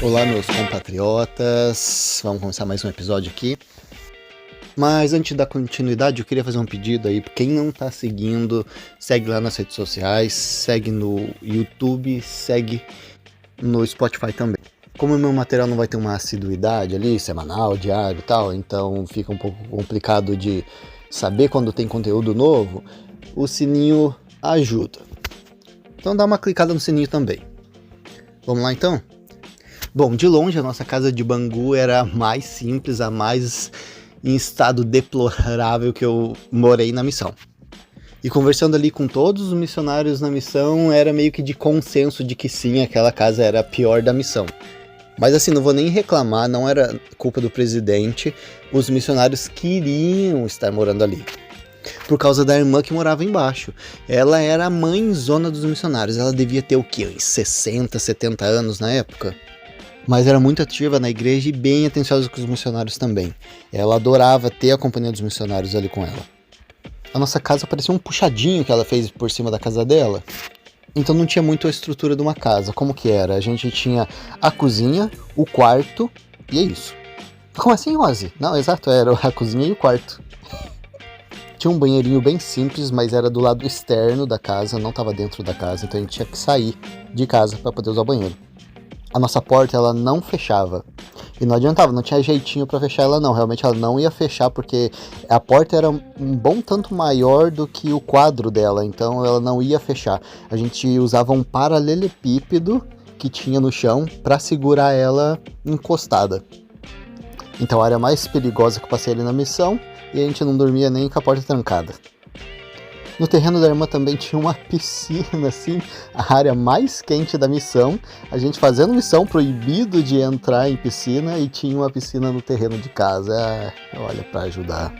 Olá, meus compatriotas, vamos começar mais um episódio aqui. Mas antes da continuidade, eu queria fazer um pedido aí, quem não tá seguindo, segue lá nas redes sociais, segue no YouTube, segue no Spotify também. Como o meu material não vai ter uma assiduidade ali, semanal, diário e tal, então fica um pouco complicado de saber quando tem conteúdo novo, o sininho ajuda. Então dá uma clicada no sininho também. Vamos lá então? Bom, de longe a nossa casa de Bangu era a mais simples, a mais em estado deplorável que eu morei na missão. E conversando ali com todos os missionários na missão, era meio que de consenso de que sim, aquela casa era a pior da missão. Mas assim, não vou nem reclamar, não era culpa do presidente, os missionários queriam estar morando ali. Por causa da irmã que morava embaixo. Ela era a mãezona dos missionários, ela devia ter o quê? Uns 60, 70 anos na época? Mas era muito ativa na igreja e bem atenciosa com os missionários também. Ela adorava ter a companhia dos missionários ali com ela. A nossa casa parecia um puxadinho que ela fez por cima da casa dela. Então não tinha muito a estrutura de uma casa. Como que era? A gente tinha a cozinha, o quarto e é isso. Como assim, Ozzy? Não, exato, era a cozinha e o quarto. Tinha um banheirinho bem simples, mas era do lado externo da casa, não estava dentro da casa, então a gente tinha que sair de casa para poder usar o banheiro. A nossa porta, ela não fechava. E não adiantava, não tinha jeitinho para fechar ela não. Realmente ela não ia fechar porque a porta era um bom tanto maior do que o quadro dela. Então ela não ia fechar. A gente usava um paralelepípedo que tinha no chão para segurar ela encostada. Então a área mais perigosa que eu passei ali na missão. E a gente não dormia nem com a porta trancada. No terreno da irmã também tinha uma piscina, assim, a área mais quente da missão. A gente fazendo missão, proibido de entrar em piscina, e tinha uma piscina no terreno de casa. Olha, para ajudar.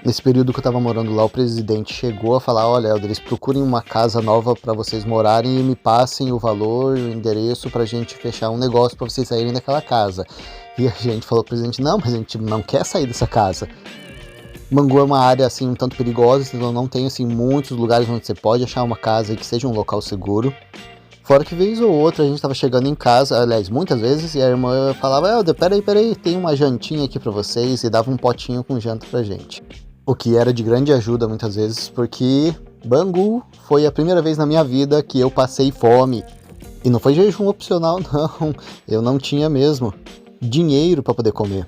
Nesse período que eu tava morando lá, o presidente chegou a falar: olha, Elder, procurem uma casa nova para vocês morarem e me passem o valor, o endereço pra gente fechar um negócio para vocês saírem daquela casa. E a gente falou pro presidente: não, mas a gente não quer sair dessa casa. Bangu é uma área assim um tanto perigosa, então não tem assim muitos lugares onde você pode achar uma casa que seja um local seguro. Fora que vez ou outra a gente estava chegando em casa, aliás, muitas vezes, e a irmã falava: Helder, peraí, tem uma jantinha aqui pra vocês, e dava um potinho com janta pra gente. O que era de grande ajuda muitas vezes, porque Bangu foi a primeira vez na minha vida que eu passei fome. E não foi jejum opcional não, eu não tinha mesmo dinheiro para poder comer.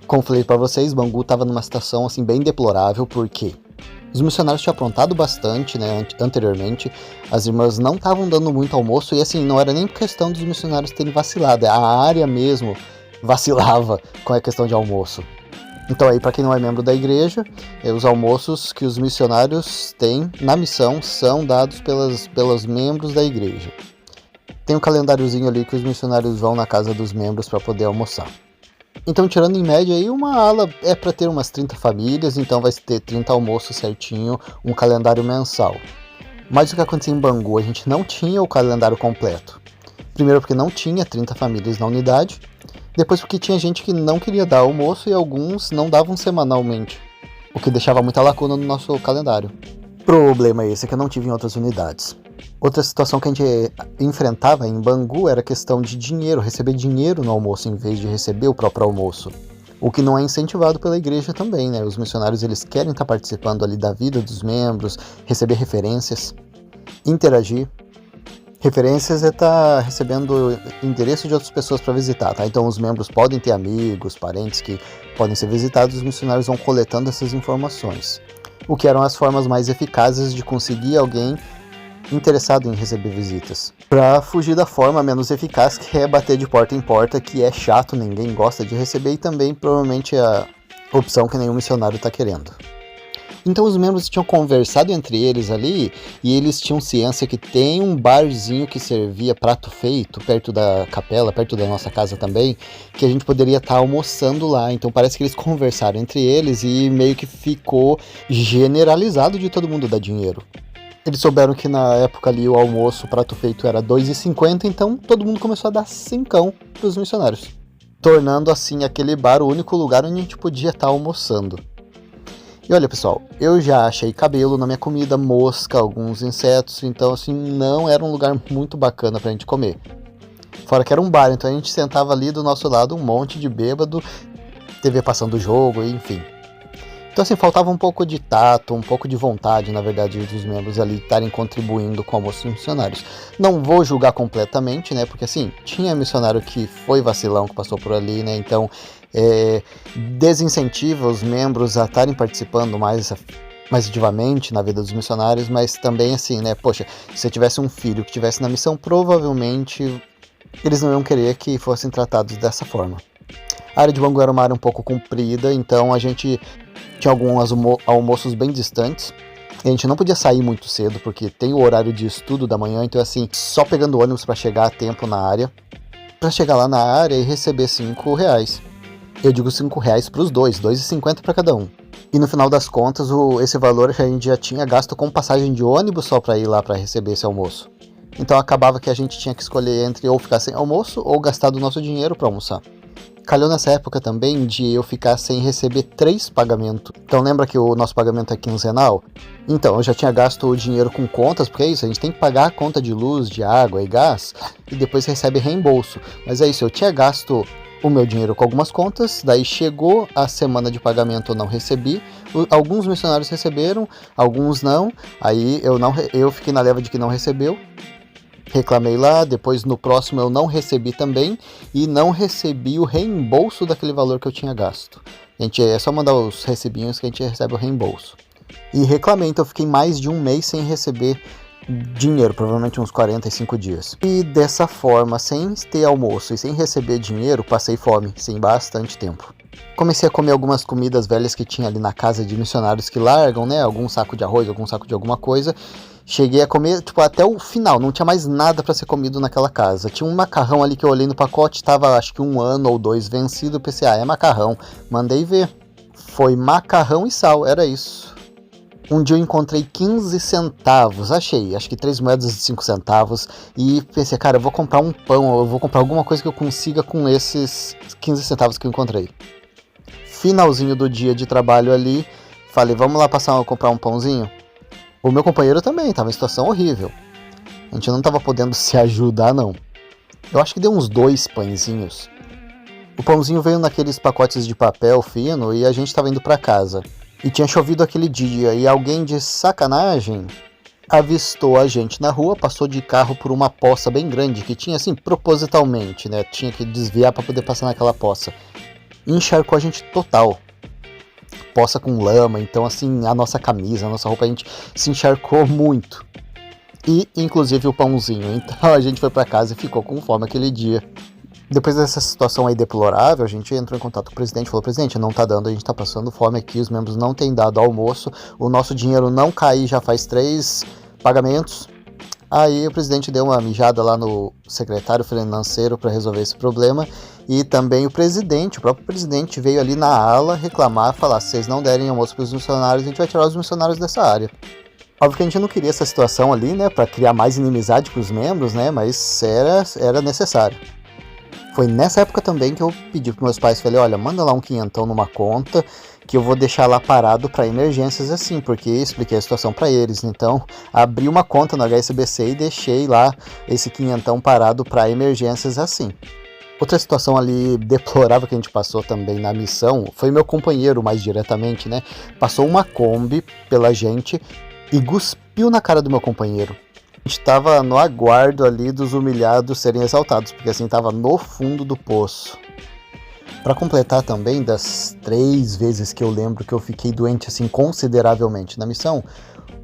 Como falei pra vocês, Bangu estava numa situação assim bem deplorável, porque os missionários tinham aprontado bastante, né, anteriormente, as irmãs não estavam dando muito almoço, e assim, não era nem questão dos missionários terem vacilado, a área mesmo vacilava com a questão de almoço. Então aí, para quem não é membro da igreja, os almoços que os missionários têm na missão são dados pelos membros da igreja. Tem um calendáriozinho ali que os missionários vão na casa dos membros para poder almoçar. Então, tirando em média aí, uma ala é para ter umas 30 famílias, então vai ter 30 almoços certinho, um calendário mensal. Mas o que acontecia em Bangu, a gente não tinha o calendário completo. Primeiro porque não tinha 30 famílias na unidade, depois porque tinha gente que não queria dar almoço e alguns não davam semanalmente, o que deixava muita lacuna no nosso calendário. Problema esse que eu não tive em outras unidades. Outra situação que a gente enfrentava em Bangu era a questão de dinheiro, receber dinheiro no almoço em vez de receber o próprio almoço. O que não é incentivado pela igreja também, né? Os missionários eles querem estar participando ali da vida dos membros, receber referências, interagir. Referências é estar recebendo endereço de outras pessoas para visitar, tá? Então os membros podem ter amigos, parentes que podem ser visitados, os missionários vão coletando essas informações. O que eram as formas mais eficazes de conseguir alguém interessado em receber visitas, para fugir da forma menos eficaz, que é bater de porta em porta, que é chato, ninguém gosta de receber, e também provavelmente é a opção que nenhum missionário está querendo. Então os membros tinham conversado entre eles ali, e eles tinham ciência que tem um barzinho que servia prato feito perto da capela, perto da nossa casa também, que a gente poderia estar almoçando lá. Então parece que eles conversaram entre eles e meio que ficou generalizado de todo mundo dar dinheiro. Eles souberam que na época ali o almoço, o prato feito era R$2,50, então todo mundo começou a dar cincão para os missionários, tornando assim aquele bar o único lugar onde a gente podia estar almoçando. E olha, pessoal, eu já achei cabelo na minha comida, mosca, alguns insetos, então assim, não era um lugar muito bacana pra gente comer. Fora que era um bar, então a gente sentava ali do nosso lado um monte de bêbado, TV passando o jogo, enfim. Então assim, faltava um pouco de tato, um pouco de vontade, na verdade, dos membros ali estarem contribuindo com o almoço dos missionários. Não vou julgar completamente, né, porque assim, tinha missionário que foi vacilão, que passou por ali, né, então desincentiva os membros a estarem participando mais ativamente na vida dos missionários, mas também assim, né, poxa, se eu tivesse um filho que estivesse na missão, provavelmente eles não iam querer que fossem tratados dessa forma. A área de Bangu era uma área um pouco comprida, então a gente tinha alguns almoços bem distantes. A gente não podia sair muito cedo, porque tem o horário de estudo da manhã, então assim, só pegando ônibus para chegar a tempo na área. Para chegar lá na área e receber R$5. Eu digo R$5 para os dois, R$2,50 para cada um. E no final das contas, esse valor a gente já tinha gasto com passagem de ônibus só para ir lá para receber esse almoço. Então acabava que a gente tinha que escolher entre ou ficar sem almoço ou gastar do nosso dinheiro para almoçar. Calhou nessa época também de eu ficar sem receber 3 pagamentos. Então lembra que o nosso pagamento é quinzenal? Então, eu já tinha gasto o dinheiro com contas, porque é isso, a gente tem que pagar a conta de luz, de água e gás, e depois recebe reembolso. Mas é isso, eu tinha gasto o meu dinheiro com algumas contas, daí chegou a semana de pagamento, eu não recebi. Alguns missionários receberam, alguns não, aí eu fiquei na leva de que não recebeu. Reclamei lá, depois no próximo eu não recebi também e não recebi o reembolso daquele valor que eu tinha gasto. É só mandar os recibinhos que a gente recebe o reembolso. E reclamei, então eu fiquei mais de um mês sem receber dinheiro, provavelmente uns 45 dias. E dessa forma, sem ter almoço e sem receber dinheiro, passei fome, sim, bastante tempo. Comecei a comer algumas comidas velhas que tinha ali na casa de missionários que largam, né? Algum saco de arroz, algum saco de alguma coisa. Cheguei a comer, até o final, não tinha mais nada para ser comido naquela casa. Tinha um macarrão ali que eu olhei no pacote, tava acho que 1 ano ou 2 vencido, pensei, é macarrão. Mandei ver. Foi macarrão e sal, era isso. Um dia eu encontrei 15 centavos, acho que 3 moedas de 5 centavos, e pensei, cara, eu vou comprar um pão, eu vou comprar alguma coisa que eu consiga com esses 15 centavos que eu encontrei. Finalzinho do dia de trabalho ali, falei, vamos lá comprar um pãozinho? O meu companheiro também, estava em situação horrível. A gente não estava podendo se ajudar, não. Eu acho que deu uns 2 pãezinhos. O pãozinho veio naqueles pacotes de papel fino e a gente estava indo para casa. E tinha chovido aquele dia e alguém de sacanagem avistou a gente na rua, passou de carro por uma poça bem grande que tinha assim, propositalmente, né? Tinha que desviar para poder passar naquela poça. E encharcou a gente total. Poça com lama, então assim, a nossa camisa, a nossa roupa, a gente se encharcou muito. E inclusive o pãozinho, então a gente foi para casa e ficou com fome aquele dia. Depois dessa situação aí deplorável, a gente entrou em contato com o presidente, falou, presidente, não tá dando, a gente tá passando fome aqui, os membros não têm dado almoço, o nosso dinheiro não caiu já faz 3 pagamentos. Aí o presidente deu uma mijada lá no secretário financeiro para resolver esse problema, e também o próprio presidente veio ali na ala reclamar, falar, se vocês não derem almoço para os missionários, a gente vai tirar os missionários dessa área. Óbvio que a gente não queria essa situação ali, né, para criar mais inimizade com os membros, né, mas era necessário. Foi nessa época também que eu pedi para meus pais, falei, olha, manda lá um quinhentão numa conta, que eu vou deixar lá parado para emergências assim, porque expliquei a situação para eles. Então, abri uma conta no HSBC e deixei lá esse quinhentão parado para emergências assim. Outra situação ali deplorável que a gente passou também na missão, foi meu companheiro mais diretamente, né? Passou uma Kombi pela gente e cuspiu na cara do meu companheiro. A gente estava no aguardo ali dos humilhados serem exaltados, porque assim estava no fundo do poço. Para completar também, das 3 vezes que eu lembro que eu fiquei doente assim consideravelmente na missão,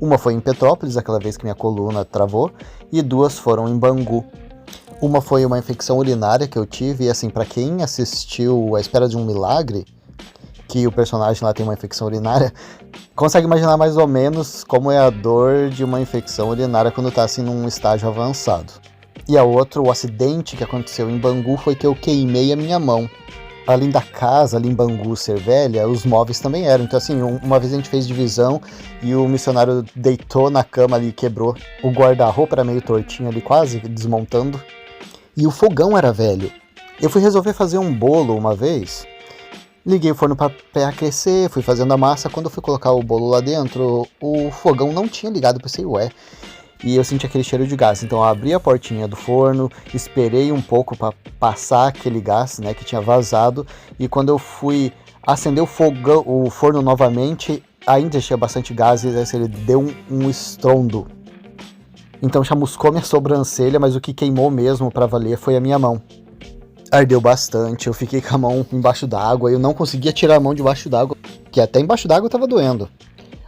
uma foi em Petrópolis, aquela vez que minha coluna travou, e 2 foram em Bangu. Uma foi uma infecção urinária que eu tive, e assim, para quem assistiu A Espera de um Milagre, que o personagem lá tem uma infecção urinária, consegue imaginar mais ou menos como é a dor de uma infecção urinária quando tá assim num estágio avançado. E a outra, o acidente que aconteceu em Bangu, foi que eu queimei a minha mão. Além da casa ali em Bangu ser velha, os móveis também eram. Então assim, uma vez a gente fez divisão e o missionário deitou na cama ali e quebrou. O guarda-roupa era meio tortinho ali, quase desmontando. E o fogão era velho. Eu fui resolver fazer um bolo uma vez. Liguei o forno para aquecer, fui fazendo a massa. Quando eu fui colocar o bolo lá dentro, o fogão não tinha ligado. Pensei, ué. e eu senti aquele cheiro de gás. Então eu abri a portinha do forno, esperei um pouco para passar aquele gás, né, que tinha vazado, e quando eu fui acender o forno novamente, ainda tinha bastante gás, e assim, ele deu um estrondo. Então chamuscou minha sobrancelha, mas o que queimou mesmo para valer foi a minha mão. Ardeu bastante, eu fiquei com a mão embaixo d'água, eu não conseguia tirar a mão debaixo d'água, que até embaixo d'água tava doendo.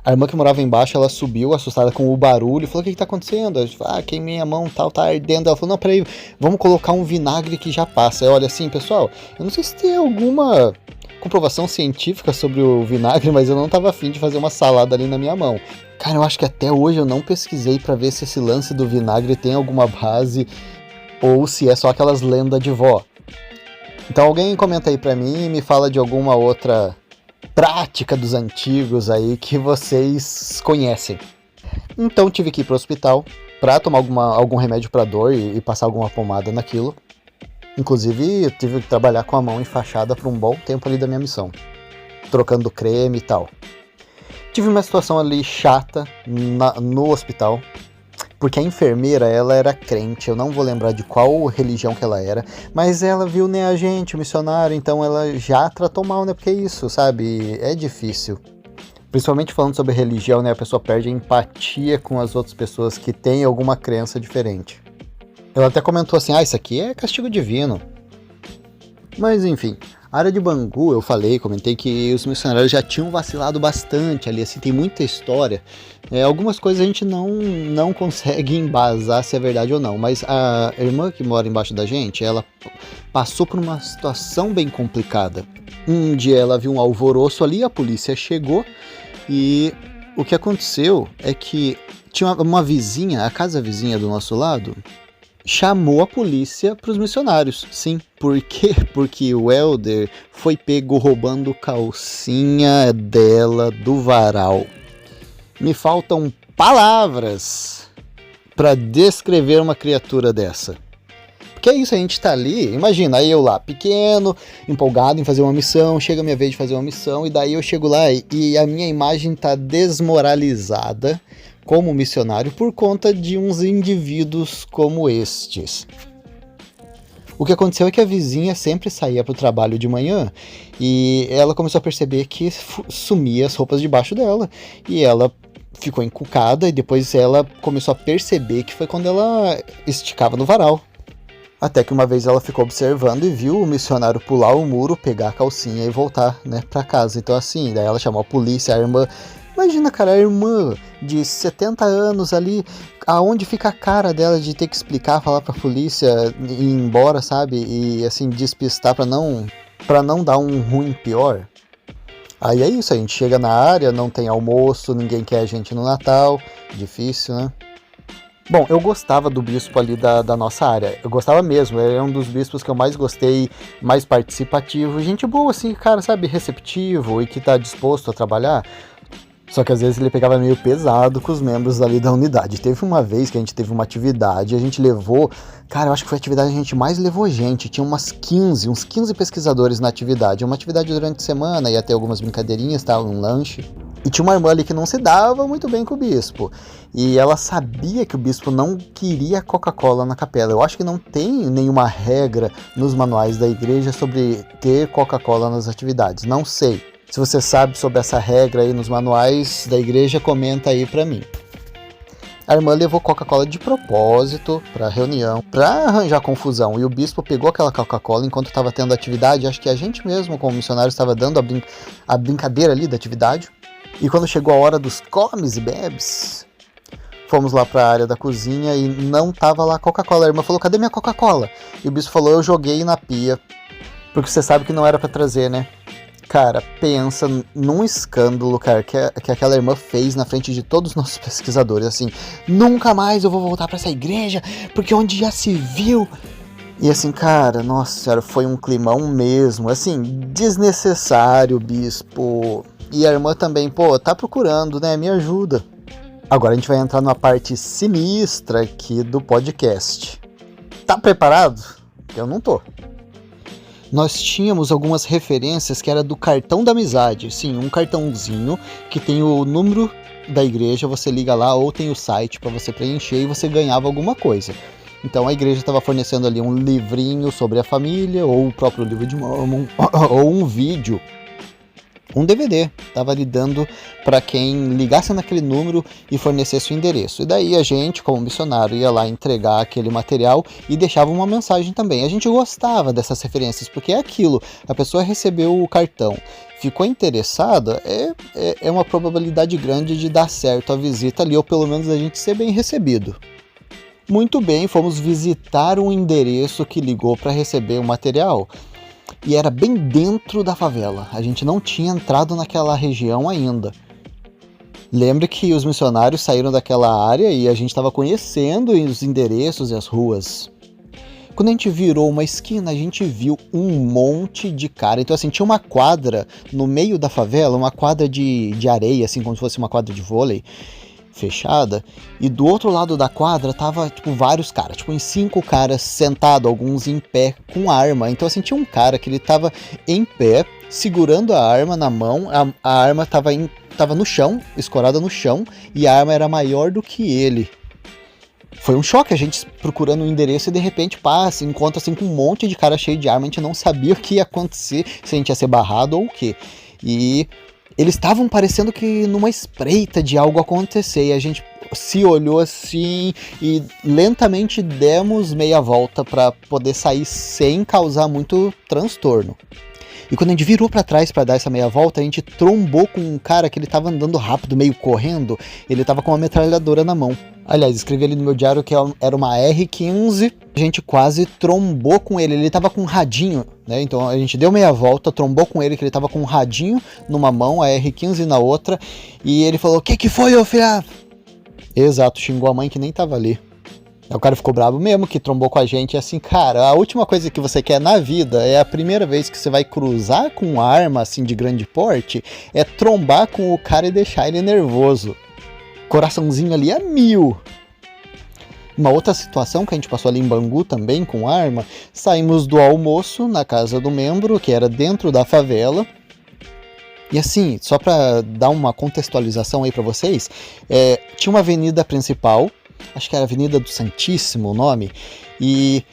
A irmã que morava embaixo, ela subiu, assustada com o barulho, falou: o que tá acontecendo? Eu falei: queimei a mão, tal, tá ardendo. Ela falou: não, peraí, vamos colocar um vinagre que já passa. Olha, assim, pessoal, eu não sei se tem alguma comprovação científica sobre o vinagre, mas eu não tava afim de fazer uma salada ali na minha mão. Cara, eu acho que até hoje eu não pesquisei pra ver se esse lance do vinagre tem alguma base, ou se é só aquelas lendas de vó. Então alguém comenta aí pra mim e me fala de alguma outra prática dos antigos aí que vocês conhecem. Então tive que ir pro hospital pra tomar algum remédio pra dor e passar alguma pomada naquilo. Inclusive eu tive que trabalhar com a mão enfaixada por um bom tempo ali da minha missão, trocando creme e tal. Tive uma situação ali chata no hospital, porque a enfermeira, ela era crente, eu não vou lembrar de qual religião que ela era, mas ela viu, né, a gente, o missionário, então ela já tratou mal, né, porque é isso, sabe, é difícil. Principalmente falando sobre religião, né, a pessoa perde a empatia com as outras pessoas que têm alguma crença diferente. Ela até comentou assim: isso aqui é castigo divino. Mas enfim, a área de Bangu, eu comentei que os missionários já tinham vacilado bastante ali, assim, tem muita história. Algumas coisas a gente não consegue embasar se é verdade ou não, mas a irmã que mora embaixo da gente, ela passou por uma situação bem complicada. Um dia ela viu um alvoroço ali, a polícia chegou, e o que aconteceu é que tinha uma vizinha, a casa vizinha do nosso lado, chamou a polícia para os missionários. Sim, por quê? Porque o Helder foi pego roubando calcinha dela do varal. Me faltam palavras para descrever uma criatura dessa. Porque é isso, a gente tá ali, imagina, aí eu lá, pequeno, empolgado em fazer uma missão, chega a minha vez de fazer uma missão, e daí eu chego lá e a minha imagem tá desmoralizada como missionário por conta de uns indivíduos como estes. O que aconteceu é que a vizinha sempre saía para o trabalho de manhã e ela começou a perceber que sumia as roupas debaixo dela, e ela ficou encucada, e depois ela começou a perceber que foi quando ela esticava no varal. Até que uma vez ela ficou observando e viu o missionário pular o muro, pegar a calcinha e voltar, né, para casa. Então assim, daí ela chamou a polícia, a irmã... Imagina, cara, a irmã de 70 anos ali, aonde fica a cara dela de ter que explicar, falar pra polícia e ir embora, sabe? E assim, despistar pra não dar um ruim pior. Aí é isso, a gente chega na área, não tem almoço, ninguém quer a gente no Natal, difícil, né? Bom, eu gostava do bispo ali da nossa área, eu gostava mesmo, ele é um dos bispos que eu mais gostei, mais participativo, gente boa assim, cara, sabe, receptivo e que tá disposto a trabalhar. Só que às vezes ele pegava meio pesado com os membros ali da unidade. Teve uma vez que a gente teve uma atividade, a gente levou... Cara, eu acho que foi a atividade que a gente mais levou gente. Tinha uns 15 pesquisadores na atividade. Uma atividade durante a semana, ia ter algumas brincadeirinhas, tá? Um lanche. E tinha uma irmã ali que não se dava muito bem com o bispo. E ela sabia que o bispo não queria Coca-Cola na capela. Eu acho que não tem nenhuma regra nos manuais da igreja sobre ter Coca-Cola nas atividades. Não sei. Se você sabe sobre essa regra aí nos manuais da igreja, comenta aí pra mim. A irmã levou Coca-Cola de propósito pra reunião, pra arranjar confusão. E o bispo pegou aquela Coca-Cola enquanto estava tendo atividade. Acho que a gente mesmo, como missionário, estava dando a brincadeira ali da atividade. E quando chegou a hora dos comes e bebes, fomos lá pra área da cozinha e não tava lá a Coca-Cola. A irmã falou: cadê minha Coca-Cola? E o bispo falou: eu joguei na pia. Porque você sabe que não era pra trazer, né? Cara, pensa num escândalo, cara, que aquela irmã fez na frente de todos os nossos pesquisadores, assim, nunca mais eu vou voltar pra essa igreja, porque onde já se viu... E assim, cara, nossa senhora, foi um climão mesmo, assim, desnecessário, bispo. E a irmã também, pô, tá procurando, né, me ajuda. Agora a gente vai entrar numa parte sinistra aqui do podcast. Tá preparado? Eu não tô. Nós tínhamos algumas referências que era do cartão da amizade, sim, um cartãozinho que tem o número da igreja, você liga lá ou tem o site para você preencher e você ganhava alguma coisa. Então a igreja estava fornecendo ali um livrinho sobre a família, ou o próprio livro de Mormon, ou um vídeo, um DVD, estava ali dando para quem ligasse naquele número e fornecesse o endereço. E daí a gente, como missionário, ia lá entregar aquele material e deixava uma mensagem também. A gente gostava dessas referências, porque é aquilo, a pessoa recebeu o cartão, ficou interessada, é uma probabilidade grande de dar certo a visita ali, ou pelo menos a gente ser bem recebido. Muito bem, fomos visitar um endereço que ligou para receber o material. E era bem dentro da favela, a gente não tinha entrado naquela região ainda. Lembre que os missionários saíram daquela área e a gente estava conhecendo os endereços e as ruas. Quando a gente virou uma esquina, a gente viu um monte de cara. Então assim, tinha uma quadra no meio da favela, uma quadra de areia, assim como se fosse uma quadra de vôlei fechada, e do outro lado da quadra tava, vários caras, em 5 caras sentados, alguns em pé, com arma. Então assim, tinha um cara que ele tava em pé, segurando a arma na mão, a arma tava no chão, escorada no chão, e a arma era maior do que ele. Foi um choque, a gente procurando o endereço e de repente passa, encontra assim com um monte de cara cheio de arma, a gente não sabia o que ia acontecer, se a gente ia ser barrado ou o quê. E eles estavam parecendo que numa espreita de algo acontecer, e a gente se olhou assim e lentamente demos meia volta para poder sair sem causar muito transtorno. E quando a gente virou para trás para dar essa meia volta, a gente trombou com um cara que ele tava andando rápido, meio correndo, ele tava com uma metralhadora na mão. Aliás, escrevi ali no meu diário que era uma R15, a gente quase trombou com ele, ele tava com um radinho, né? Então a gente deu meia volta, trombou com ele, que ele tava com um radinho numa mão, a R15 na outra, e ele falou: que foi, ô filha? Exato, xingou a mãe que nem tava ali. Aí o cara ficou bravo mesmo, que trombou com a gente, assim, cara, a última coisa que você quer na vida é a primeira vez que você vai cruzar com uma arma, assim, de grande porte, é trombar com o cara e deixar ele nervoso. Coraçãozinho ali a 1000. Uma outra situação que a gente passou ali em Bangu também com arma, saímos do almoço na casa do membro, que era dentro da favela. E assim, só para dar uma contextualização aí para vocês, tinha uma avenida principal, acho que era a Avenida do Santíssimo o nome, e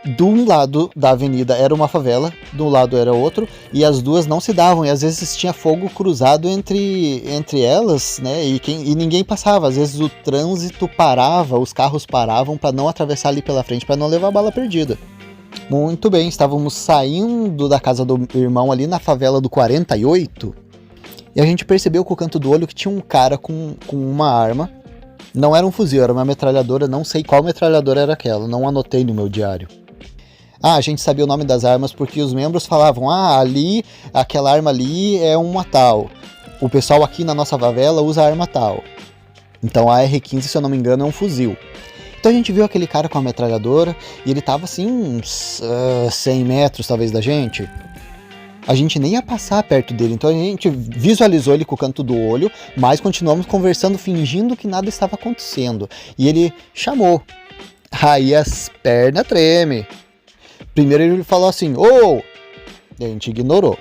de um lado da avenida era uma favela, do lado era outro, e as duas não se davam, e às vezes tinha fogo cruzado entre elas, né, e ninguém passava, às vezes o trânsito parava, os carros paravam para não atravessar ali pela frente, para não levar bala perdida. Muito bem, estávamos saindo da casa do irmão ali na favela do 48, e a gente percebeu com o canto do olho que tinha um cara com uma arma. Não era um fuzil, era uma metralhadora, não sei qual metralhadora era aquela, não anotei no meu diário. A gente sabia o nome das armas porque os membros falavam: ali, aquela arma ali é uma tal. O pessoal aqui na nossa favela usa a arma tal. Então a R15, se eu não me engano, é um fuzil. Então a gente viu aquele cara com a metralhadora e ele tava assim uns 100 metros talvez da gente. A gente nem ia passar perto dele, então a gente visualizou ele com o canto do olho, mas continuamos conversando fingindo que nada estava acontecendo. E ele chamou. Aí as pernas tremem. Primeiro ele falou assim: ô! E a gente ignorou.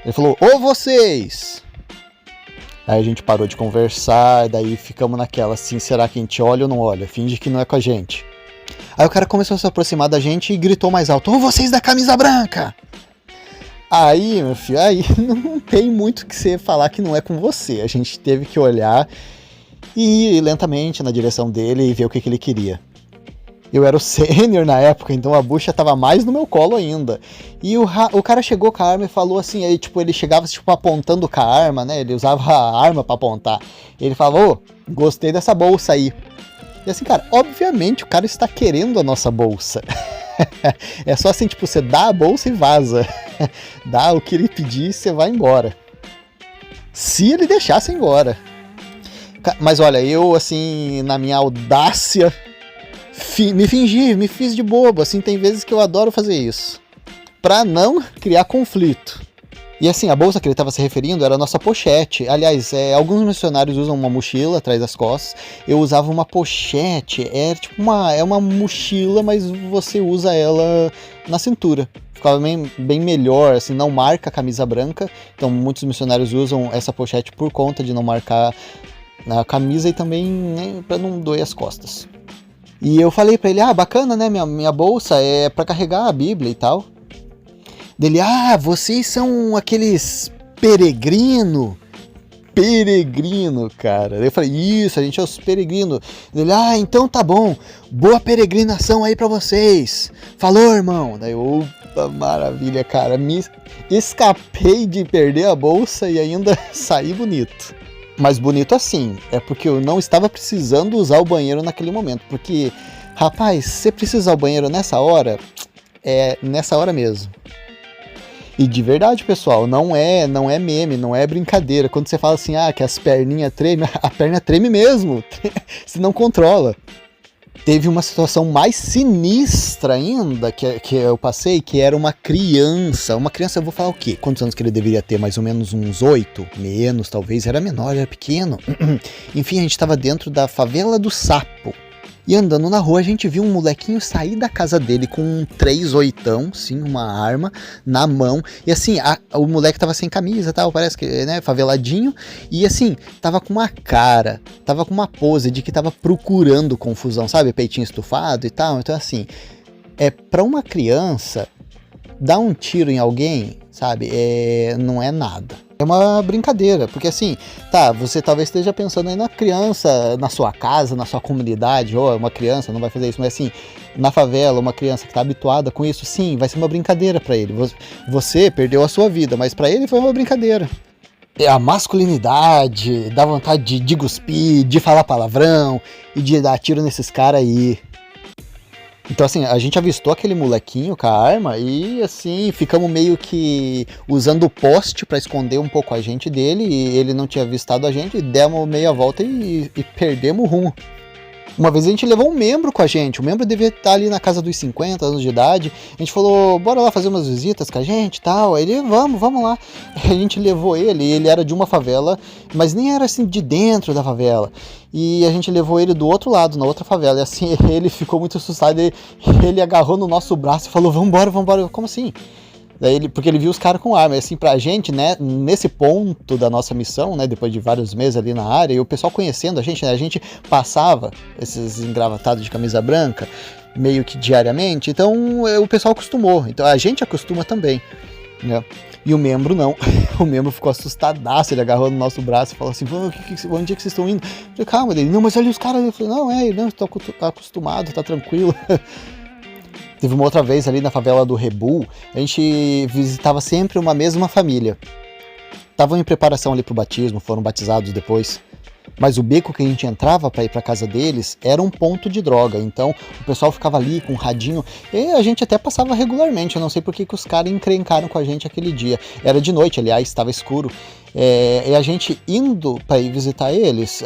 Ele falou: ô vocês! Aí a gente parou de conversar, daí ficamos naquela assim: será que a gente olha ou não olha? Finge que não é com a gente. Aí o cara começou a se aproximar da gente e gritou mais alto: ô vocês da camisa branca! Aí, meu filho, aí não tem muito o que você falar que não é com você. A gente teve que olhar e ir lentamente na direção dele e ver o que ele queria. Eu era o sênior na época, então a bucha tava mais no meu colo ainda. E o cara chegou com a arma e falou assim, aí, ele chegava apontando com a arma, né? Ele usava a arma pra apontar. Ele falava: ô, gostei dessa bolsa aí. E assim, cara, obviamente o cara está querendo a nossa bolsa. É só assim, você dá a bolsa e vaza. Dá o que ele pedir e você vai embora. Se ele deixasse embora. Mas olha, eu assim, na minha audácia, me fiz de bobo. Assim, tem vezes que eu adoro fazer isso. Pra não criar conflito. E assim, a bolsa que ele estava se referindo era a nossa pochete. Aliás, alguns missionários usam uma mochila atrás das costas. Eu usava uma pochete. É tipo uma mochila, mas você usa ela na cintura. Ficava bem melhor, assim, não marca a camisa branca. Então muitos missionários usam essa pochete por conta de não marcar a camisa e também, né, para não doer as costas. E eu falei para ele, bacana, né, minha bolsa é para carregar a Bíblia e tal. Dele, vocês são aqueles peregrino, cara. Eu falei, isso, a gente é os peregrinos. Ele, então tá bom, boa peregrinação aí pra vocês. Falou, irmão. Daí, opa, maravilha, cara. Me escapei de perder a bolsa e ainda saí bonito. Mas bonito assim, é porque eu não estava precisando usar o banheiro naquele momento. Porque, rapaz, se você precisa usar o banheiro nessa hora, é nessa hora mesmo. E de verdade, pessoal, não é meme, não é brincadeira. Quando você fala assim, que as perninhas tremem, a perna treme mesmo, se não controla. Teve uma situação mais sinistra ainda que eu passei, que era uma criança. Uma criança, eu vou falar o quê? Quantos anos que ele deveria ter? Mais ou menos uns 8? Menos, talvez. Era menor, era pequeno. Enfim, a gente estava dentro da favela do Sapo. E andando na rua, a gente viu um molequinho sair da casa dele com um 3/8, sim, uma arma na mão. E assim, o moleque tava sem camisa, tal, parece que, né, faveladinho. E assim, tava com uma cara, tava com uma pose de que tava procurando confusão, sabe? Peitinho estufado e tal. Então assim, pra uma criança, dar um tiro em alguém, sabe? Não é nada. É uma brincadeira, porque assim, você talvez esteja pensando aí na criança, na sua casa, na sua comunidade, uma criança não vai fazer isso, mas assim, na favela, uma criança que tá habituada com isso, sim, vai ser uma brincadeira pra ele. Você perdeu a sua vida, mas pra ele foi uma brincadeira. A masculinidade, dá vontade de cuspir, de falar palavrão e de dar tiro nesses caras aí. Então assim, a gente avistou aquele molequinho com a arma e assim, ficamos meio que usando o poste pra esconder um pouco a gente dele, e ele não tinha avistado a gente, e demos meia volta e perdemos o rumo. Uma vez a gente levou um membro com a gente, o membro devia estar ali na casa dos 50 anos de idade, a gente falou, bora lá fazer umas visitas com a gente e tal, aí ele, vamos lá. A gente levou ele era de uma favela, mas nem era assim de dentro da favela, e a gente levou ele do outro lado, na outra favela, e assim, ele ficou muito assustado, ele agarrou no nosso braço e falou, vambora, como assim? Daí porque ele viu os caras com arma, e assim, pra gente, né, nesse ponto da nossa missão, né, depois de vários meses ali na área, e o pessoal conhecendo a gente, né, a gente passava esses engravatados de camisa branca, meio que diariamente, então o pessoal acostumou, então a gente acostuma também, né, e o membro não, o membro ficou assustadaço, ele agarrou no nosso braço e falou assim, onde é que vocês estão indo? Eu falei, calma, dele, não, mas olha os caras, eu falei, não, estou acostumado, tá tranquilo. Teve uma outra vez ali na favela do Rebu, a gente visitava sempre uma mesma família. Estavam em preparação ali pro batismo, foram batizados depois. Mas o beco que a gente entrava para ir para casa deles era um ponto de droga, então o pessoal ficava ali com um radinho e a gente até passava regularmente. Eu não sei por que os caras encrencaram com a gente aquele dia. Era de noite, aliás, estava escuro. E a gente indo para ir visitar eles,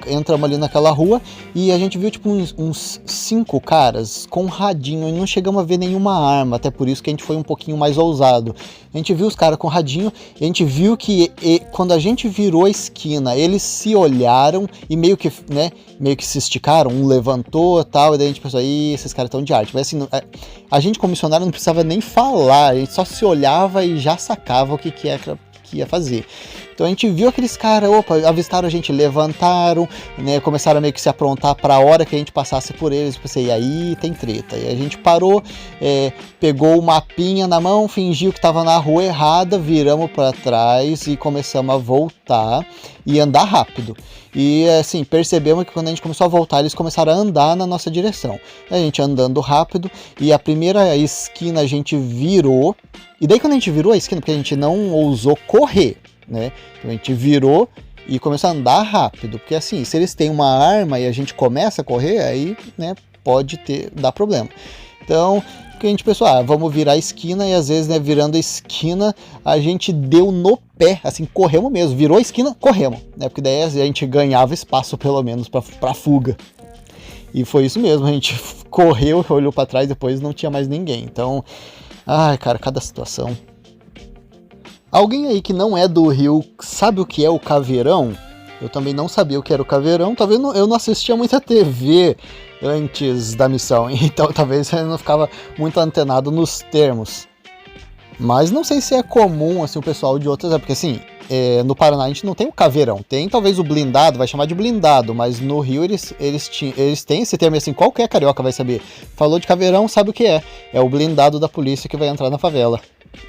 entramos ali naquela rua e a gente viu tipo uns 5 caras com um radinho e não chegamos a ver nenhuma arma, até por isso que a gente foi um pouquinho mais ousado. A gente viu os caras com radinho e a gente viu que quando a gente virou a esquina, eles se olharam e meio que se esticaram, um levantou e tal, e daí a gente pensou, esses caras estão de arte. Mas assim, a gente como missionário não precisava nem falar, a gente só se olhava e já sacava o que ia fazer. Então a gente viu aqueles caras, avistaram a gente, levantaram, né, começaram a meio que se aprontar para a hora que a gente passasse por eles. Eu pensei, aí tem treta. E a gente parou, pegou o mapinha na mão, fingiu que estava na rua errada, viramos para trás e começamos a voltar e andar rápido. E assim, percebemos que quando a gente começou a voltar, eles começaram a andar na nossa direção. A gente andando rápido e a primeira esquina a gente virou. E daí quando a gente virou a esquina, porque a gente não ousou correr, né? Então a gente virou e começou a andar rápido. Porque assim, se eles têm uma arma e a gente começa a correr, aí, né, pode dar problema. Então, o que a gente pensou, vamos virar a esquina, e às vezes, né, virando a esquina, a gente deu no pé, assim, corremos mesmo, virou a esquina, corremos, né? Porque daí a gente ganhava espaço, pelo menos, pra fuga. E foi isso mesmo, a gente correu, olhou pra trás, depois não tinha mais ninguém. Então, cara, cada situação. Alguém aí que não é do Rio sabe o que é o caveirão? Eu também não sabia o que era o caveirão, talvez eu não assistia muita TV antes da missão, então talvez eu não ficava muito antenado nos termos. Mas não sei se é comum, assim, o pessoal de outras, porque assim, no Paraná a gente não tem o caveirão, tem talvez o blindado, vai chamar de blindado, mas no Rio eles têm esse termo, assim, qualquer carioca vai saber. Falou de caveirão, sabe o que é o blindado da polícia que vai entrar na favela.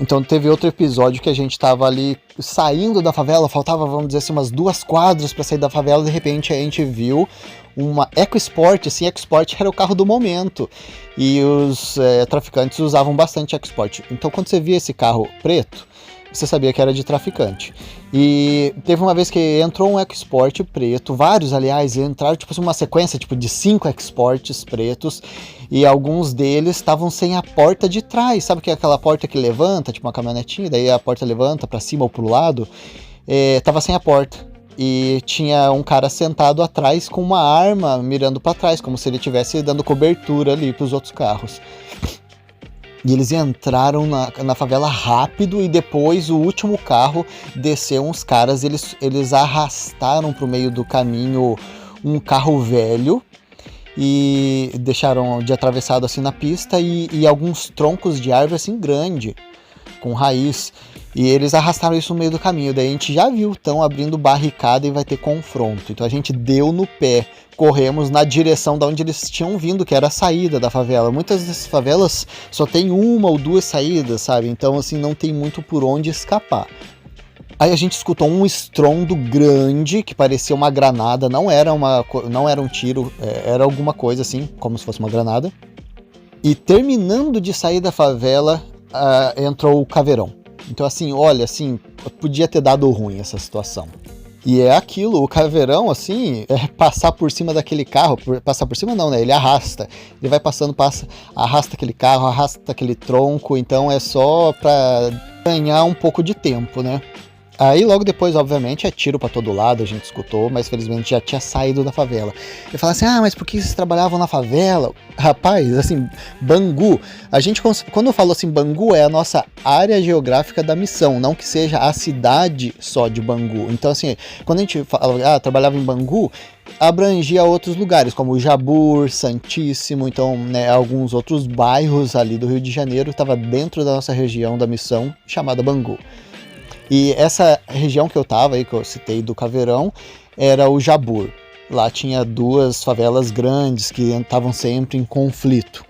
Então teve outro episódio que a gente tava ali saindo da favela, faltava, vamos dizer assim, umas 2 quadras para sair da favela, de repente a gente viu uma EcoSport, assim, EcoSport era o carro do momento, e os traficantes usavam bastante EcoSport. Então quando você via esse carro preto, você sabia que era de traficante. E teve uma vez que entrou um EcoSport preto, vários, aliás, entraram tipo assim, uma sequência tipo de 5 EcoSports pretos, e alguns deles estavam sem a porta de trás, sabe que é aquela porta que levanta, tipo uma caminhonetinha, daí a porta levanta para cima ou pro lado, tava sem a porta. E tinha um cara sentado atrás com uma arma mirando para trás, como se ele estivesse dando cobertura ali para os outros carros. E eles entraram na favela rápido, e depois o último carro desceu uns caras, eles arrastaram pro meio do caminho um carro velho e deixaram de atravessado assim na pista, e alguns troncos de árvore assim grande, com raiz, e eles arrastaram isso no meio do caminho. Daí a gente já viu, estão abrindo barricada e vai ter confronto. Então a gente deu no pé, corremos na direção de onde eles tinham vindo, que era a saída da favela. Muitas dessas favelas só tem 1 ou 2 saídas, sabe? Então assim, não tem muito por onde escapar. Aí a gente escutou um estrondo grande, que parecia uma granada, não era um tiro, era alguma coisa assim, como se fosse uma granada. E terminando de sair da favela, entrou o caveirão. Então assim, olha, assim, podia ter dado ruim essa situação. E é aquilo, o caveirão, assim, passar por cima daquele carro, passar por cima não, né, ele arrasta, ele vai passando, arrasta aquele carro, arrasta aquele tronco, então é só pra ganhar um pouco de tempo, né. Aí logo depois, obviamente, é tiro pra todo lado, a gente escutou, mas felizmente já tinha saído da favela. E fala assim, mas por que vocês trabalhavam na favela? Rapaz, assim, Bangu, quando eu falo assim, Bangu é a nossa área geográfica da missão, não que seja a cidade só de Bangu. Então assim, quando a gente fala, trabalhava em Bangu, abrangia outros lugares, como Jabur, Santíssimo, então, né, alguns outros bairros ali do Rio de Janeiro, estava dentro da nossa região da missão, chamada Bangu. E essa região que eu tava aí, que eu citei do Caveirão, era o Jabur. Lá tinha 2 favelas grandes que estavam sempre em conflito.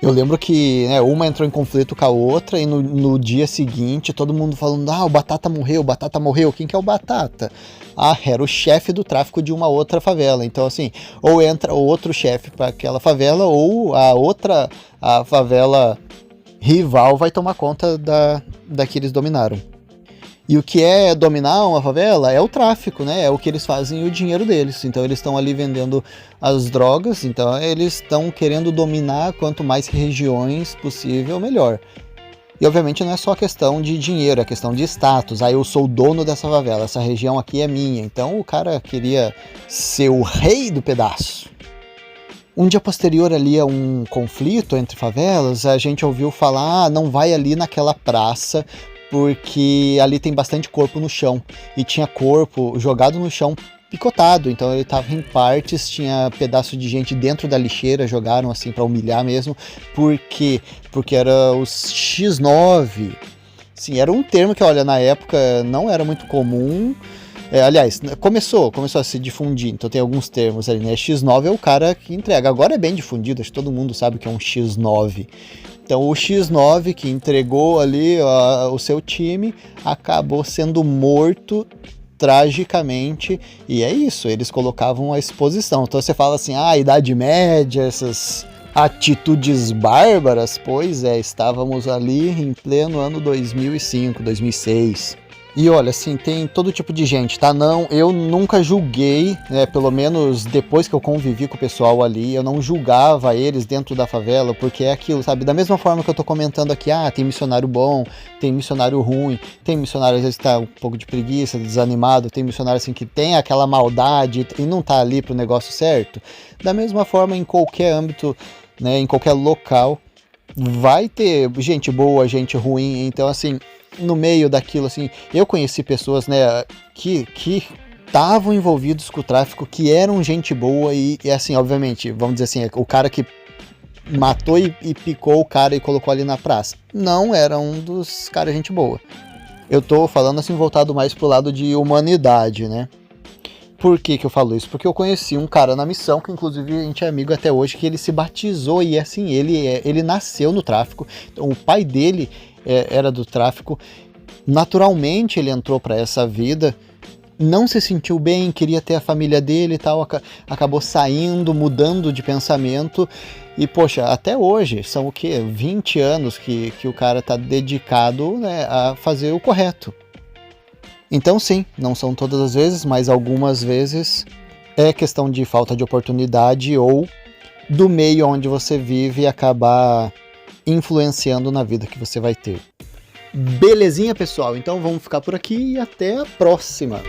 Eu lembro que, né, uma entrou em conflito com a outra, e no dia seguinte todo mundo falando, o Batata morreu, quem que é o Batata? Era o chefe do tráfico de uma outra favela. Então assim, ou entra outro chefe para aquela favela, ou a favela rival vai tomar conta da que eles dominaram. E o que é dominar uma favela é o tráfico, né? É o que eles fazem e o dinheiro deles. Então eles estão ali vendendo as drogas, então eles estão querendo dominar quanto mais regiões possível, melhor. E obviamente não é só questão de dinheiro, é questão de status. Eu sou o dono dessa favela, essa região aqui é minha. Então o cara queria ser o rei do pedaço. Um dia posterior ali a um conflito entre favelas, a gente ouviu falar, não vai ali naquela praça, porque ali tem bastante corpo no chão, e tinha corpo jogado no chão picotado, então ele estava em partes, tinha pedaço de gente dentro da lixeira, jogaram assim para humilhar mesmo. Por quê? Porque era os X9, sim, era um termo que, olha, na época não era muito comum, aliás, começou a se difundir, então tem alguns termos ali, né, X9 é o cara que entrega, agora é bem difundido, acho que todo mundo sabe que é um X9. Então o X9 que entregou ali o seu time acabou sendo morto tragicamente, e é isso, eles colocavam a exposição. Então você fala assim, Idade Média, essas atitudes bárbaras, pois estávamos ali em pleno ano 2005, 2006. E olha, assim, tem todo tipo de gente, tá? Eu nunca julguei, né? Pelo menos depois que eu convivi com o pessoal ali, eu não julgava eles dentro da favela, porque é aquilo, sabe? Da mesma forma que eu tô comentando aqui, tem missionário bom, tem missionário ruim, tem missionário às vezes que tá um pouco de preguiça, desanimado, tem missionário assim que tem aquela maldade e não tá ali pro negócio certo. Da mesma forma, em qualquer âmbito, né? Em qualquer local, vai ter gente boa, gente ruim, então assim, no meio daquilo, assim, eu conheci pessoas, né, que estavam envolvidos com o tráfico, que eram gente boa e assim, obviamente, vamos dizer assim, o cara que matou e picou o cara e colocou ali na praça, não era um dos caras gente boa. Eu tô falando assim, voltado mais pro lado de humanidade, né? Por que eu falo isso? Porque eu conheci um cara na missão, que inclusive a gente é amigo até hoje, que ele se batizou e assim, ele nasceu no tráfico. Então, o pai dele era do tráfico. Naturalmente ele entrou para essa vida, não se sentiu bem, queria ter a família dele e tal, acabou saindo, mudando de pensamento. E poxa, até hoje, são o quê? 20 anos que o cara tá dedicado, né, a fazer o correto. Então sim, não são todas as vezes, mas algumas vezes é questão de falta de oportunidade ou do meio onde você vive acabar influenciando na vida que você vai ter. Belezinha, pessoal? Então vamos ficar por aqui e até a próxima!